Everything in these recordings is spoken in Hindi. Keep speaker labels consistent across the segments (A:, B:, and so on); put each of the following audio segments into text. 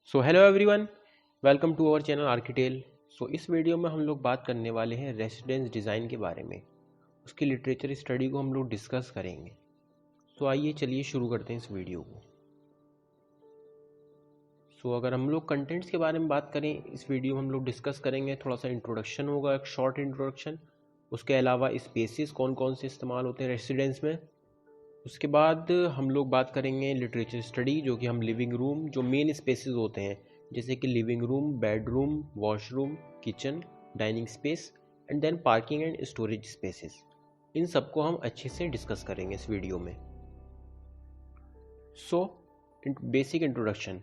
A: So hello everyone, welcome to our channel Architel. इस वीडियो में हम लोग बात करने वाले हैं रेसिडेंस डिज़ाइन के बारे में। उसकी लिटरेचर स्टडी को हम लोग डिस्कस करेंगे। आइए चलिए शुरू करते हैं इस वीडियो को। अगर हम लोग कंटेंट्स के बारे में बात करें, इस वीडियो में हम लोग डिस्कस करेंगे, थोड़ा सा इंट्रोडक्शन होगा, एक शॉर्ट इंट्रोडक्शन। उसके अलावा स्पेसेस कौन कौन से इस्तेमाल होते हैं रेसिडेंस में। उसके बाद हम लोग बात करेंगे लिटरेचर स्टडी, जो कि हम लिविंग रूम, जो मेन स्पेसेस होते हैं जैसे कि living room, bedroom, washroom, kitchen, dining space and then parking and storage spaces, इन सबको हम अच्छे से डिस्कस करेंगे इस वीडियो में। Basic introduction.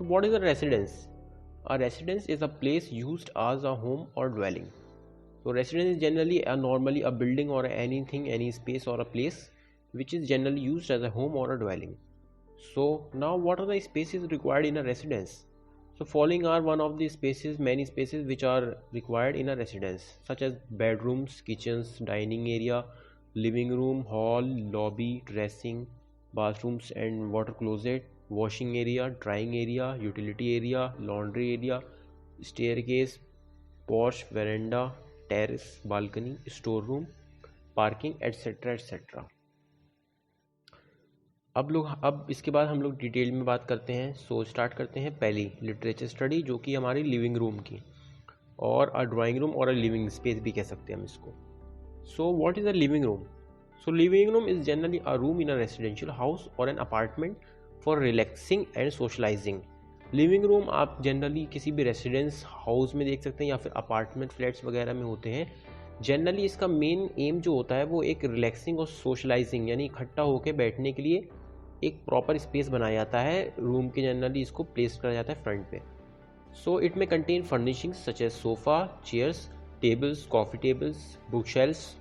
A: What is a residence? A residence is a place used as a home or dwelling. Residence is generally normally a building or anything, any space or a place which is generally used as a home or a dwelling. So now what are the spaces required in a residence? Following are one of the spaces, many spaces which are required in a residence, such as bedrooms, kitchens, dining area, living room, hall, lobby, dressing, bathrooms and water closet, washing area, drying area, utility area, laundry area, staircase, porch, veranda, terrace, balcony, store room, parking etcetera etcetera. अब इसके बाद हम लोग डिटेल में बात करते हैं। स्टार्ट करते हैं पहली लिटरेचर स्टडी, जो कि हमारी लिविंग रूम की, और अ ड्राइंग रूम और अ लिविंग स्पेस भी कह सकते हैं हम इसको। What is a living room? Living room is generally a room in a residential house or an apartment for relaxing and socialising. Living room आप जनरली किसी भी रेसिडेंस हाउस में देख सकते हैं या फिर अपार्टमेंट फ्लैट्स वगैरह में होते हैं। जनरली इसका मेन एम जो होता है वो एक रिलैक्सिंग और सोशलाइजिंग, यानी इकट्ठा होकर बैठने के लिए एक प्रॉपर स्पेस बनाया जाता है रूम के। जनरली इसको प्लेस करा जाता है फ्रंट पे। इट में contain furnishings such as sofa, chairs, tables, coffee tables, book shelfs,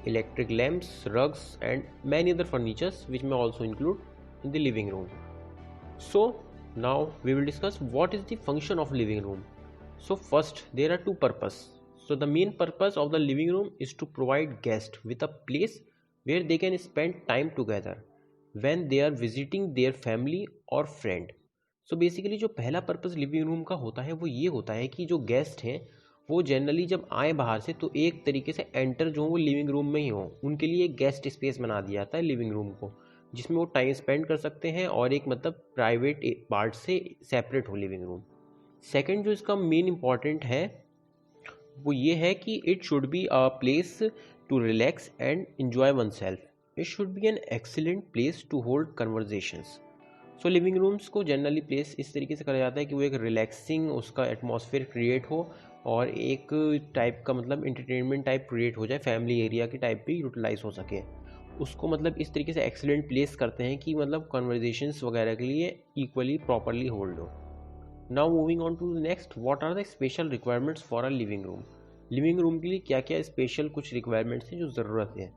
A: electric lamps, rugs and many other furnitures which may also include in the living room. So now we will discuss what is the function of living room. First, there are two purposes. The main purpose of the living room is to provide guests with a place where they can spend time together when they are visiting their family or friend. Basically जो पहला पर्पस लिविंग रूम का होता है वो ये होता है कि जो गेस्ट हैं वो जनरली जब आए बाहर से तो एक तरीके से एंटर जो हो वो लिविंग रूम में ही हो, उनके लिए एक गेस्ट स्पेस बना दिया जाता है लिविंग रूम को, जिसमें वो टाइम स्पेंड कर सकते हैं और एक मतलब प्राइवेट पार्ट से सेपरेट हो लिविंग रूम। सेकंड जो इसका मेन इम्पॉर्टेंट है वो ये है कि it should be a place to relax and enjoy one self. It should be an excellent place to hold conversations. Living rooms को जनरली प्लेस इस तरीके से करा जाता है कि वो एक रिलैक्सिंग उसका एटमॉस्फेयर क्रिएट हो और एक टाइप का मतलब एंटरटेनमेंट टाइप क्रिएट हो जाए, फैमिली एरिया के टाइप भी यूटिलाइज हो सके उसको। मतलब इस तरीके से एक्सीलेंट प्लेस करते हैं कि मतलब कन्वर्जेशंस वगैरह के लिए इक्वली प्रॉपरली होल्ड हो। Now moving on to the next, what are the special requirements for a living room? Living room के लिए क्या क्या स्पेशल कुछ रिक्वायरमेंट्स हैं जो ज़रूरत है।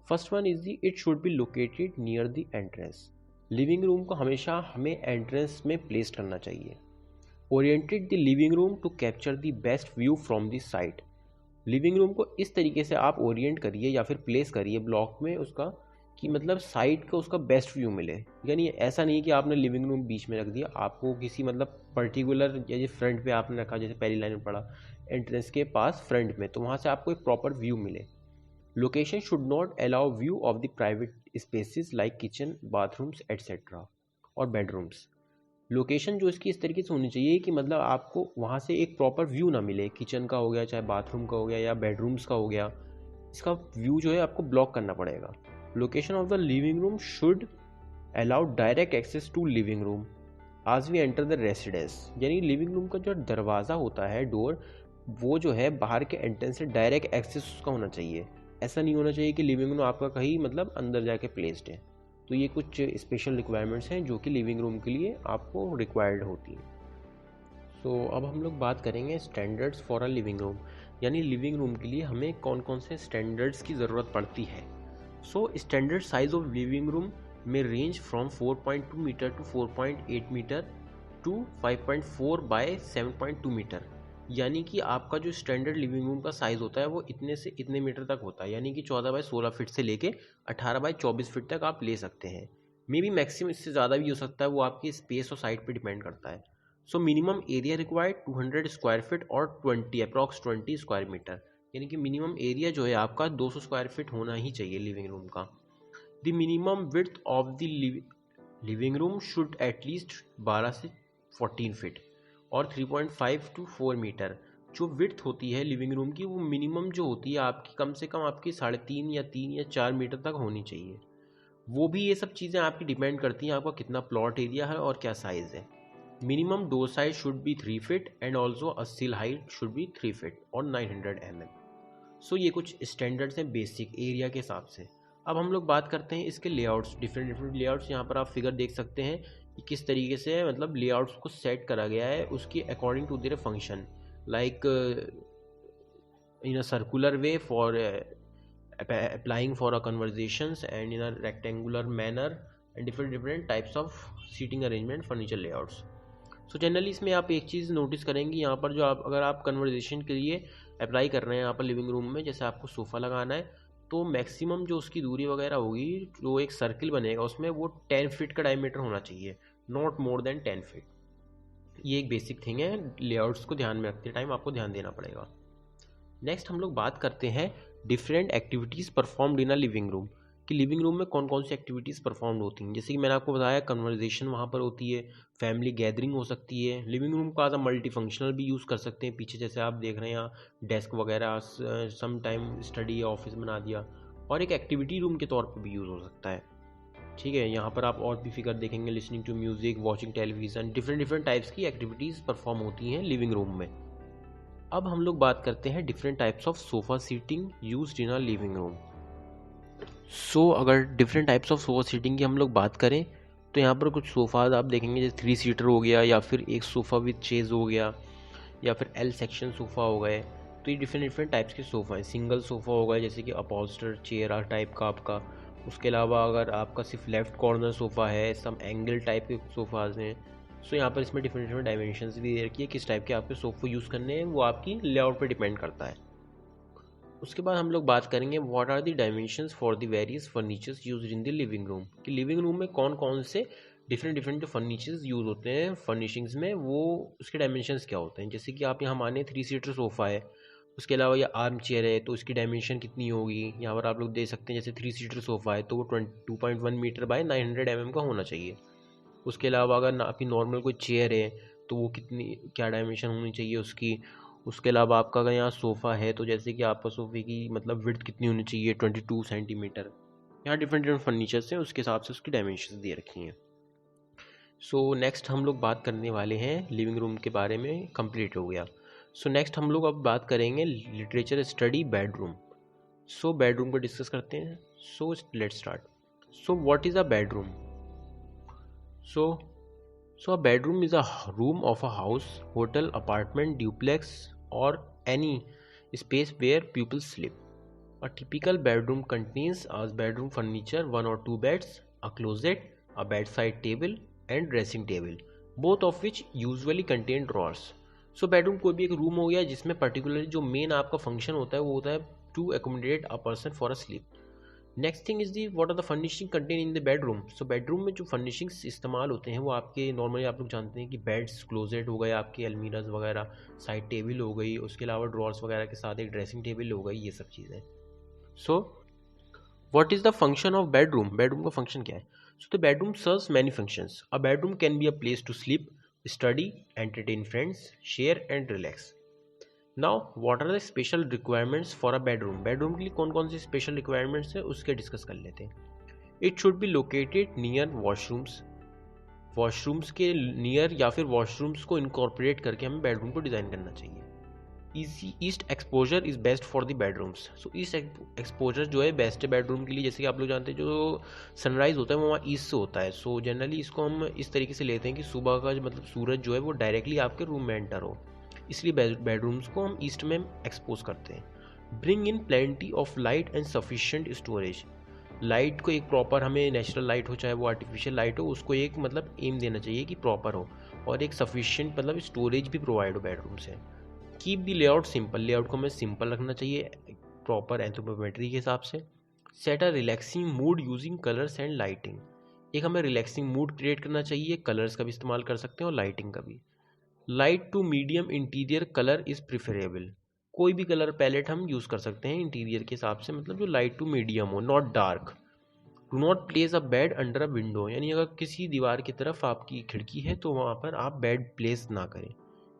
A: First one is the it should be located near the entrance. Living room को हमेशा हमें एंट्रेंस में प्लेस करना चाहिए। Oriented the living room to capture the best view from the site. Living room को इस तरीके से आप ओरिएंट करिए या फिर प्लेस करिए ब्लॉक में उसका कि मतलब साइड का उसका बेस्ट व्यू मिले। यानी ऐसा नहीं कि आपने लिविंग रूम बीच में रख दिया, आपको किसी मतलब पर्टिकुलर जैसे फ्रंट पे आपने रखा, जैसे पहली लाइन में पढ़ा एंट्रेंस के पास फ्रंट में, तो वहाँ से आपको एक प्रॉपर व्यू मिले। Location should not allow view of the private spaces like kitchen, bathrooms etcetera और बेडरूम्स। लोकेशन जो इसकी इस तरीके से होनी चाहिए कि मतलब आपको वहाँ से एक प्रॉपर व्यू ना मिले, किचन का हो गया, चाहे बाथरूम का हो गया या बेडरूम्स का हो गया, इसका व्यू जो है आपको ब्लॉक करना पड़ेगा। Location of the living room should allow direct access to living room as we enter the residence. यानी लिविंग रूम का जो दरवाज़ा होता है, डोर, वो जो है बाहर के एंट्रेंस से डायरेक्ट एक्सेस उसका होना चाहिए। ऐसा नहीं होना चाहिए कि लिविंग रूम आपका कहीं मतलब अंदर जाके प्लेस्ड है। तो ये कुछ स्पेशल रिक्वायरमेंट्स हैं जो कि लिविंग रूम के लिए आपको रिक्वायर्ड होती हैं। अब हम लोग बात करेंगे standards for a living room, यानी लिविंग रूम के लिए हमें कौन कौन से स्टैंडर्ड्स की ज़रूरत पड़ती है। Standard size of living room में range from 4.2 metre to 4.8 metre to 5.4 by 7.2 metre. यानी कि आपका जो स्टैंडर्ड लिविंग रूम का साइज़ होता है वो इतने से इतने मीटर तक होता है, यानी कि 14 बाय 16 फीट से लेके 18 बाय 24 फीट तक आप ले सकते हैं। मे बी मैक्सिमम इससे ज़्यादा भी हो सकता है, वो आपकी स्पेस और साइट पे डिपेंड करता है। So minimum area required 200 square feet और 20 स्क्वायर मीटर, यानी कि मिनिमम एरिया जो है आपका 200 स्क्वायर फीट होना ही चाहिए लिविंग रूम का। The minimum width of the living room should at least 12 से 14 फीट और 3.5 to 4 मीटर। जो विड्थ होती है लिविंग रूम की वो मिनिमम जो होती है आपकी कम से कम आपकी 3.5 या 3 या 4 मीटर तक होनी चाहिए। वो भी ये सब चीज़ें आपकी डिपेंड करती हैं आपका कितना प्लॉट एरिया है और क्या साइज़ है। Minimum door size should be 3 feet and also a सिल हाइट शुड बी 3 फीट और 900 mm। सो ये कुछ स्टैंडर्ड्स हैं बेसिक एरिया के हिसाब से। अब हम लोग बात करते हैं इसके लेआउट्स, डिफरेंट लेआउट्स। यहाँ पर आप फिगर देख सकते हैं कि किस तरीके से मतलब लेआउट्स को सेट करा गया है उसकी according to their function, like in a circular way for applying for a conversations and in a rectangular manner and different types of seating arrangement furniture layouts। So generally इसमें आप एक चीज़ नोटिस करेंगे यहाँ पर जो आप अगर आप कन्वर्जेशन के लिए अप्लाई कर रहे हैं यहाँ पर लिविंग रूम में, जैसे आपको सोफ़ा लगाना है तो मैक्सिमम जो उसकी दूरी वगैरह होगी, जो एक सर्किल बनेगा उसमें वो 10 फीट का डायमीटर होना चाहिए, नॉट मोर देन 10 फीट। ये एक बेसिक थिंग है, लेआउट्स को ध्यान में रखते टाइम आपको ध्यान देना पड़ेगा। नेक्स्ट हम लोग बात करते हैं different activities performed in a living room, कि लिविंग रूम में कौन कौन सी एक्टिविटीज़ परफॉर्म होती हैं। जैसे कि मैंने आपको बताया कन्वर्जेशन वहाँ पर होती है, फैमिली गैदरिंग हो सकती है। लिविंग रूम का एज अ मल्टी फंक्शनल भी यूज़ कर सकते हैं, पीछे जैसे आप देख रहे हैं यहाँ डेस्क वगैरह सम टाइम स्टडी ऑफिस बना दिया, और एक एक्टिविटी रूम के तौर पर भी यूज़ हो सकता है। ठीक है, यहाँ पर आप और भी फिगर देखेंगे, listening to music, watching television, different types की एक्टिविटीज़ परफॉर्म होती हैं लिविंग रूम में। अब हम लोग बात करते हैं different types of sofa seating used in a living room. So अगर different types of sofa seating की हम लोग बात करें तो यहाँ पर कुछ सोफ़ाज आप देखेंगे, जैसे 3 सीटर हो गया, या फिर एक सोफ़ा विद चेज हो गया, या फिर एल सेक्शन सोफ़ा हो गए। तो ये डिफरेंट टाइप्स के सोफ़ा हैं। सिंगल सोफ़ा हो गया जैसे कि अपॉल्स्टर चेयर टाइप का आपका। उसके अलावा अगर आपका सिर्फ लेफ़्ट कॉर्नर सोफ़ा है, सम एंगल टाइप के सोफ़ाज हैं। सो यहाँ पर इसमें डिफरेंट डायमेंशंस भी दे रखी है, किस टाइप के आपके सोफ़े यूज़ करने हैं वो आपकी लेआउट पर डिपेंड करता है। उसके बाद हम लोग बात करेंगे what are the dimensions for the various furnitures used in the living room, कि लिविंग रूम में कौन कौन से डिफरेंट जो फर्नीचर्स यूज़ होते हैं फर्निशिंग्स में, वो उसके डायमेंशंस क्या होते हैं। जैसे कि आप यहाँ माने 3 सीटर सोफ़ा है, उसके अलावा ये आर्म चेयर है तो इसकी डायमेंशन कितनी होगी, यहाँ पर आप लोग देख सकते हैं। जैसे 3 सीटर सोफ़ा है तो वो 2.1 मीटर बाय 900 mm का होना चाहिए। उसके अलावा अगर आपकी नॉर्मल कोई चेयर है तो वो कितनी क्या डायमेंशन होनी चाहिए उसकी। उसके अलावा आपका अगर यहाँ सोफ़ा है तो जैसे कि आपका सोफ़े की मतलब विड्थ कितनी होनी चाहिए, 22 सेंटीमीटर। यहाँ डिफरेंट फर्नीचर्स हैं, उसके हिसाब से उसकी डायमेंशन दे रखी हैं। सो नेक्स्ट हम लोग बात करने वाले हैं लिविंग रूम के बारे में, कंप्लीट हो गया। सो नेक्स्ट हम लोग अब बात करेंगे लिटरेचर स्टडी बेडरूम। सो बेडरूम को डिस्कस करते हैं। So let's start. So what is a bedroom? So a bedroom is a room of a house, hotel, apartment, duplex, or any space where people sleep. A typical bedroom contains as bedroom furniture 1 or 2 beds, a closet, a bedside table, and dressing table, both of which usually contain drawers. So bedroom कोई भी एक रूम हो गया जिसमें पर्टिकुलरली जो मेन आपका फंक्शन होता है वो होता है to accommodate a person for a sleep. Next thing is the what are the furnishing contain in the bedroom. So bedroom में जो फर्निशिंग्स इस्तेमाल होते हैं वो आपके नॉर्मली आप लोग जानते हैं कि बेड्स, क्लोजेट हो गए, आपके अलमीराज वगैरह, साइड टेबल हो गई, उसके अलावा ड्रॉर्स वगैरह के साथ एक ड्रेसिंग टेबल हो गई, ये सब चीज़ें। So what is the function of bedroom? Bedroom का फंक्शन क्या है? So the bedroom serves many functions. A bedroom can be a place to sleep, study, entertain friends, share and relax. Now what are the special requirements for a bedroom? Bedroom के लिए कौन कौन सी स्पेशल रिक्वायरमेंट्स है उसके डिस्कस कर लेते हैं। It should be located near washrooms. Washrooms के नियर या फिर वॉशरूम्स को इनकॉर्पोरेट करके हमें बेडरूम को डिज़ाइन करना चाहिए। East exposure is best for the bedrooms. So east exposure जो है बेस्ट है बेडरूम के लिए। जैसे कि आप लोग जानते हैं जो सनराइज़ होता है वो वहाँ ईस्ट से होता है। सो जनरली इसको हम इस तरीके से लेते हैं कि सुबह का मतलब सूरज जो है वो डायरेक्टली आपके रूम में एंटर हो, इसलिए बेडरूम्स को हम ईस्ट में एक्सपोज करते हैं। Bring in plenty of light and sufficient storage. Light को एक प्रॉपर, हमें नेचुरल लाइट हो चाहे वो आर्टिफिशियल लाइट हो, उसको एक मतलब एम देना चाहिए कि प्रॉपर हो, और एक सफिशिएंट मतलब स्टोरेज भी प्रोवाइड हो बेडरूम से। Keep the layout simple. Layout को हमें सिंपल रखना चाहिए प्रॉपर एंथ्रोपोमेट्री के हिसाब से। Set a relaxing mood using colours and lighting. एक हमें रिलैक्सिंग मूड क्रिएट करना चाहिए, कलर्स का भी इस्तेमाल कर सकते हैं और लाइटिंग का भी। Light to medium interior colour is preferable. कोई भी कलर पैलेट हम यूज़ कर सकते हैं इंटीरियर के हिसाब से, मतलब जो लाइट टू मीडियम हो, not dark. Do not place a bed under a window, यानी अगर किसी दीवार की तरफ आपकी खिड़की है तो वहाँ पर आप बेड प्लेस ना करें।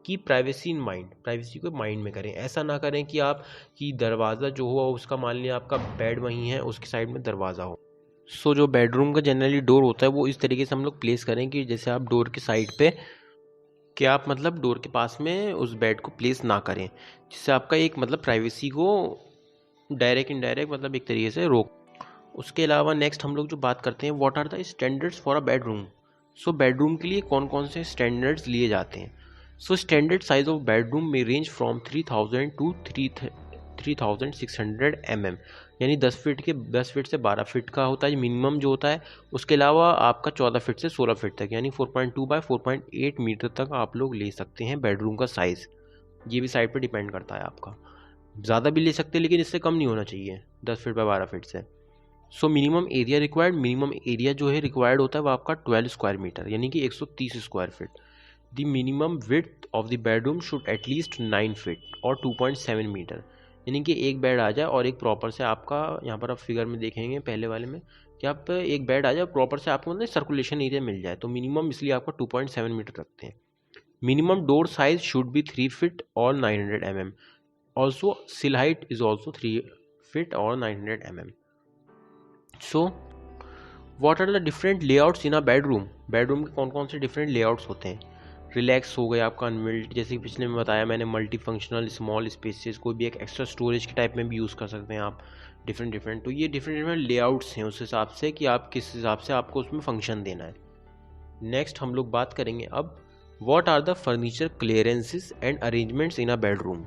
A: की प्राइवेसी इन माइंड, प्राइवेसी को माइंड में करें। ऐसा ना करें कि आप कि दरवाज़ा जो हुआ उसका, मान लिया आपका बेड वहीं है, उसकी साइड में दरवाज़ा हो। सो जो बेडरूम का जनरली डोर होता है वो इस तरीके से हम लोग प्लेस करें कि जैसे आप डोर की साइड पे, कि आप मतलब डोर के पास में उस बेड को प्लेस ना करें, जिससे आपका एक मतलब प्राइवेसी को डायरेक्ट इनडायरेक्ट मतलब एक तरीके से रोक। उसके अलावा नेक्स्ट हम लोग जो बात करते हैं, what are the standards for a bedroom. So bedroom के लिए कौन कौन से स्टैंडर्ड्स लिए जाते हैं। So standard size of bedroom में रेंज फ्रॉम 3000 टू 3600 mm, यानी 10 फीट से 12 फीट का होता है मिनिमम जो होता है। उसके अलावा आपका 14 फीट से 16 फीट तक, यानी 4.2 बाय 4.8 मीटर तक आप लोग ले सकते हैं बेडरूम का साइज़। ये भी साइड पर डिपेंड करता है आपका, ज़्यादा भी ले सकते हैं लेकिन इससे कम नहीं होना चाहिए 10 फीट बाय 12 फीट से। So minimum area required, minimum area जो है रिक्वायर्ड होता है वो आपका 12 स्क्वायर मीटर, यानी कि 130 square feet. The minimum width of the bedroom should at least 9 feet और 2.7 मीटर, यानी कि एक बेड आ जाए और एक प्रॉपर से आपका, यहाँ पर आप फिगर में देखेंगे पहले वाले में कि आप एक बेड आ जाए प्रॉपर से आपको मतलब सर्कुलेशन एरिया मिल जाए, तो मिनिमम इसलिए आपका 2.7 मीटर रखते हैं। Minimum door size should be 3 feet और 900 mm। Also sill height is also 3 feet और 900 mm। So what are the different layouts in a bedroom. Bedroom के कौन कौन से डिफरेंट लेआउट्स होते हैं। रिलैक्स हो गया आपका, अनबिल्ट, जैसे कि पिछले में बताया मैंने, मल्टी फंक्शनल, स्मॉल स्पेसेस, कोई भी एक एक्स्ट्रा स्टोरेज के टाइप में भी यूज़ कर सकते हैं आप, डिफरेंट। तो ये डिफरेंट लेआउट्स हैं उस हिसाब से कि आप किस हिसाब से आपको उसमें फंक्शन देना है। नेक्स्ट हम लोग बात करेंगे अब, what are the furniture clearances and arrangements in a bedroom.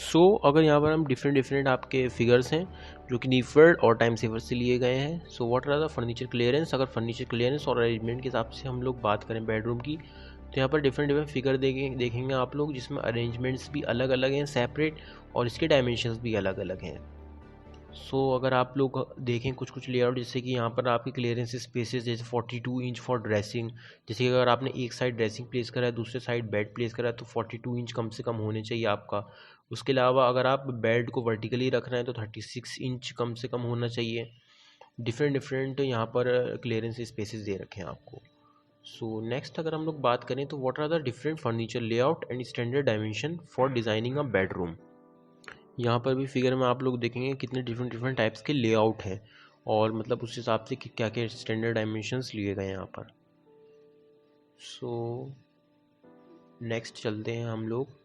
A: So अगर यहाँ पर हम डिफरेंट आपके फिगर्स हैं जो कि नीफर्ड और टाइम सेवर से लिए गए हैं। So what are the furniture clearance, अगर फर्नीचर क्लियरेंस और अरेंजमेंट के हिसाब से हम लोग बात करें बेडरूम की, तो यहाँ पर डिफरेंट फिगर देखेंगे आप लोग, जिसमें अरेंजमेंट्स भी अलग अलग हैं सेपरेट, और इसके डायमेंशंस भी अलग अलग हैं। सो अगर आप लोग देखें कुछ लेआउट, जैसे कि यहाँ पर आपके क्लियरेंस स्पेसेस जैसे 42 इंच फॉर ड्रेसिंग, जैसे कि अगर आपने एक साइड ड्रेसिंग प्लेस करा है, दूसरे साइड बेड प्लेस करा है, तो 42 इंच कम से कम होने चाहिए आपका। उसके अलावा अगर आप बेड को वर्टिकली रख रहे हैं तो 36 इंच कम से कम होना चाहिए। डिफरेंट यहाँ पर क्लियरेंस स्पेसेस दे रखे हैं आपको। सो नेक्स्ट अगर हम लोग बात करें तो what are the different furniture layout and standard dimension for designing a bedroom. यहाँ पर भी फिगर में आप लोग देखेंगे कितने डिफरेंट टाइप्स के लेआउट हैं, और मतलब उस हिसाब से क्या क्या स्टैंडर्ड डायमेंशंस लिए गए हैं यहाँ पर। सो नेक्स्ट चलते हैं हम लोग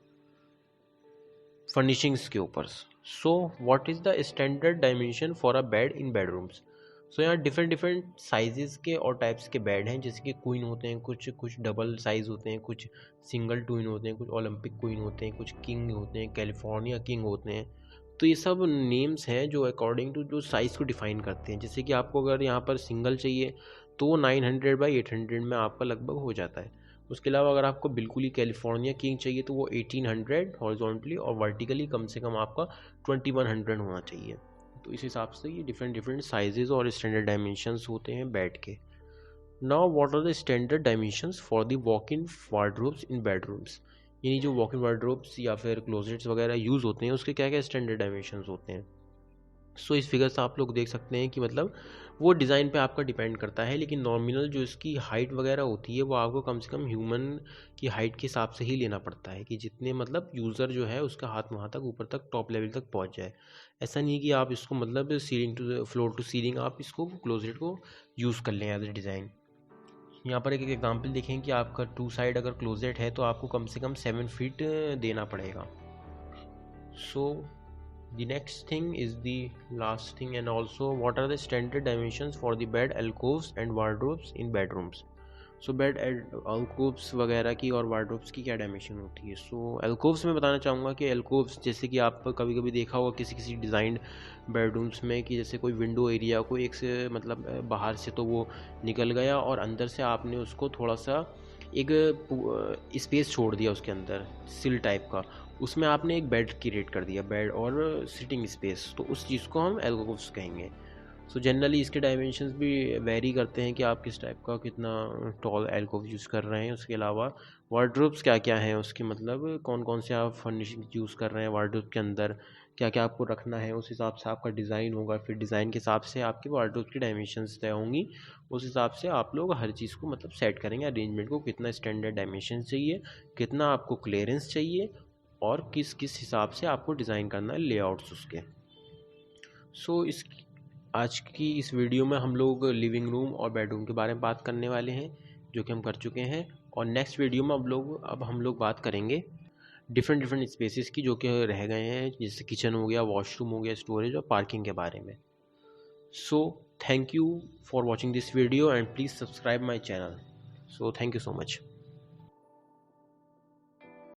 A: फर्निशिंग्स के ऊपर। So what is the standard dimension for a bed in bedrooms. So यहाँ डिफरेंट साइजेस के और टाइप्स के बेड हैं, जैसे कि क्वीन होते हैं, कुछ डबल साइज़ होते हैं, कुछ सिंगल ट्विन होते हैं, कुछ ओलंपिक क्वीन होते हैं, कुछ किंग होते हैं, कैलिफोर्निया किंग होते हैं। तो ये सब नेम्स हैं जो अकॉर्डिंग टू जो साइज़ को डिफ़ाइन करते हैं। जैसे कि आपको अगर यहाँ पर सिंगल चाहिए तो 900 बाई 800 में आपका लगभग हो जाता है। उसके अलावा अगर आपको बिल्कुल ही कैलिफोर्निया किंग चाहिए तो वो 1800 हॉरिजॉन्टली, और वर्टिकली कम से कम आपका 2100 होना चाहिए। तो इस हिसाब से ये डिफरेंट साइजेस और स्टैंडर्ड डायमेंशंस होते हैं बेड के। Now what are the standard dimensions for the walk in wardrobes in bedrooms, यानी जो वॉक इन वार्डरोब्स या फिर क्लोजेट्स वगैरह यूज़ होते हैं उसके क्या क्या स्टैंडर्ड डायमेंशंस होते हैं। सो इस फिगर से आप लोग देख सकते हैं कि मतलब वो डिज़ाइन पे आपका डिपेंड करता है, लेकिन नॉमिनल जो इसकी हाइट वगैरह होती है वो आपको कम से कम ह्यूमन की हाइट के हिसाब से ही लेना पड़ता है, कि जितने मतलब यूज़र जो है उसका हाथ वहाँ तक ऊपर तक टॉप लेवल तक पहुँच जाए। ऐसा नहीं कि आप इसको मतलब ceiling to floor to ceiling आप इसको क्लोजेट को यूज़ कर लें एज ए डिज़ाइन। यहाँ पर एक एग्जांपल देखें कि आपका 2 साइड अगर क्लोजेट है तो आपको कम से कम 7 फीट देना पड़ेगा। सो the next thing is the last thing, and also what are the standard dimensions for the bed alcoves and wardrobes in bedrooms. So bed alcoves वगैरह की और wardrobes की क्या डायमेंशन होती है। सो alcoves में बताना चाहूँगा कि alcoves जैसे कि आप कभी कभी देखा होगा किसी डिज़ाइंड बेडरूम्स में कि जैसे कोई विंडो एरिया को एक से मतलब बाहर से तो वो निकल गया और अंदर से आपने उसको थोड़ा सा एक स्पेस छोड़ दिया उसके अंदर सिल टाइप का, उसमें आपने एक बेड क्रिएट कर दिया, बेड और सिटिंग स्पेस, तो उस चीज़ को हम एल्कोव्स कहेंगे। सो जनरली इसके डायमेंशंस भी वेरी करते हैं कि आप किस टाइप का कितना टॉल एल्कोव यूज़ कर रहे हैं। उसके अलावा वार्डरोब्स क्या क्या हैं उसके, मतलब कौन कौन से आप फर्निशिंग यूज़ कर रहे हैं वार्डरोब के अंदर, क्या क्या आपको रखना है, उस हिसाब से आपका डिज़ाइन होगा। फिर डिज़ाइन के हिसाब से आपके वार्डरोब की डायमेंशंस तय होंगी। उस हिसाब से आप लोग हर चीज़ को मतलब सेट करेंगे अरेंजमेंट को, कितना स्टैंडर्ड डायमेंशन चाहिए, कितना आपको क्लियरेंस चाहिए, और किस किस हिसाब से आपको डिज़ाइन करना है लेआउट्स उसके। सो इस आज की इस वीडियो में हम लोग लिविंग रूम और बेडरूम के बारे में बात करने वाले हैं, जो कि हम कर चुके हैं। और नेक्स्ट वीडियो में अब हम लोग बात करेंगे डिफरेंट डिफरेंट स्पेसेस की जो कि रह गए हैं, जैसे किचन हो गया, वॉशरूम हो गया, स्टोरेज और पार्किंग के बारे में। So thank you for watching this video and please subscribe my channel. So thank you so much.